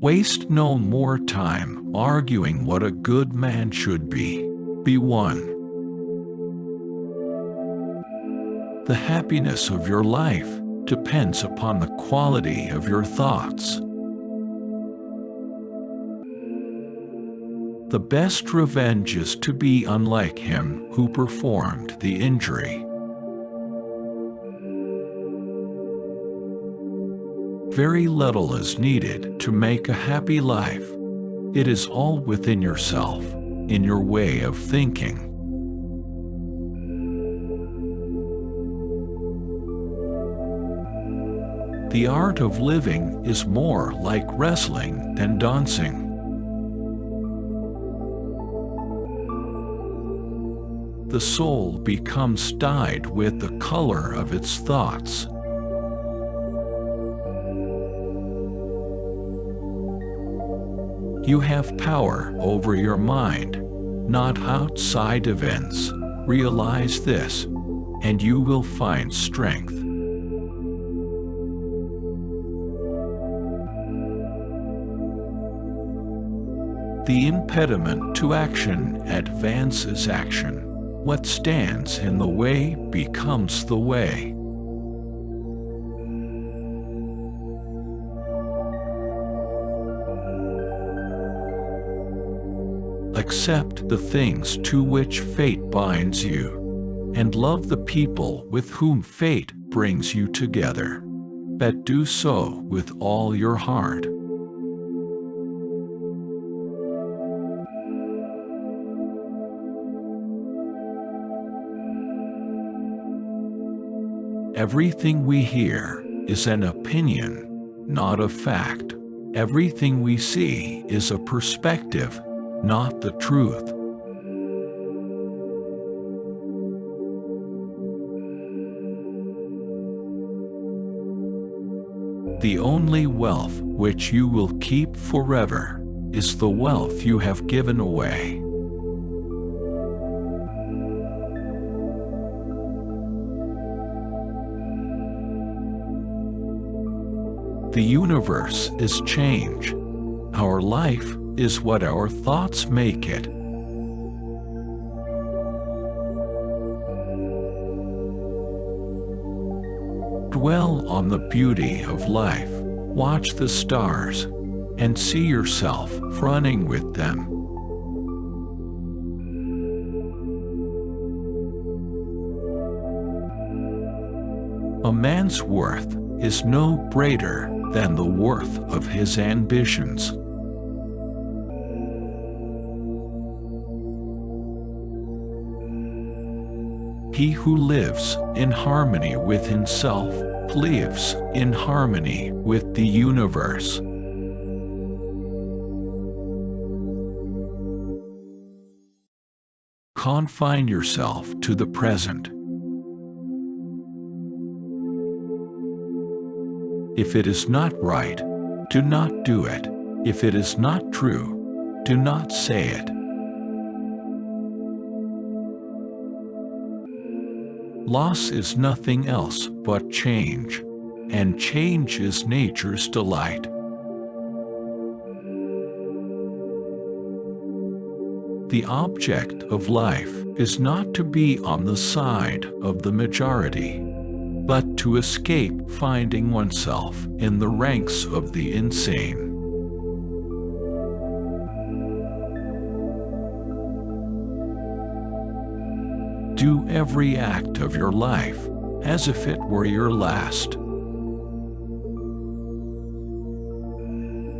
Waste no more time arguing what a good man should be. Be one. The happiness of your life depends upon the quality of your thoughts. The best revenge is to be unlike him who performed the injury. Very little is needed to make a happy life. It is all within yourself, in your way of thinking. The art of living is more like wrestling than dancing. The soul becomes dyed with the color of its thoughts. You have power over your mind, not outside events. Realize this, and you will find strength. The impediment to action advances action. What stands in the way becomes the way. Accept the things to which fate binds you, and love the people with whom fate brings you together. But do so with all your heart. Everything we hear is an opinion, not a fact. Everything we see is a perspective, not the truth. The only wealth which you will keep forever is the wealth you have given away. The universe is change. Our life is what our thoughts make it. Dwell on the beauty of life. Watch the stars and see yourself running with them. A man's worth is no greater than the worth of his ambitions. He who lives in harmony with himself lives in harmony with the universe. Confine yourself to the present. If it is not right, do not do it. If it is not true, do not say it. Loss is nothing else but change, and change is nature's delight. The object of life is not to be on the side of the majority, but to escape finding oneself in the ranks of the insane. Do every act of your life as if it were your last.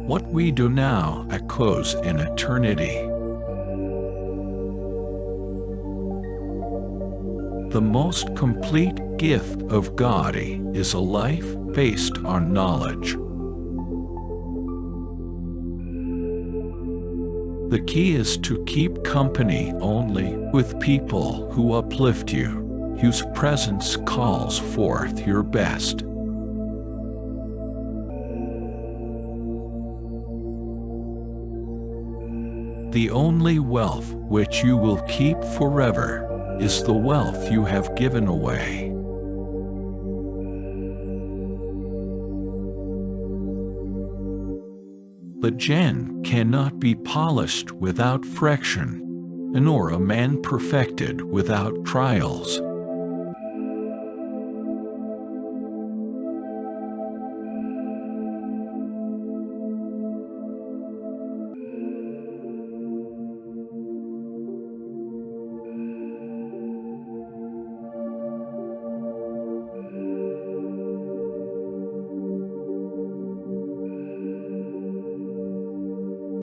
What we do now echoes in eternity. The most complete gift of God is a life based on knowledge. The key is to keep company only with people who uplift you, whose presence calls forth your best. The only wealth which you will keep forever is the wealth you have given away. The gem cannot be polished without friction, nor a man perfected without trials.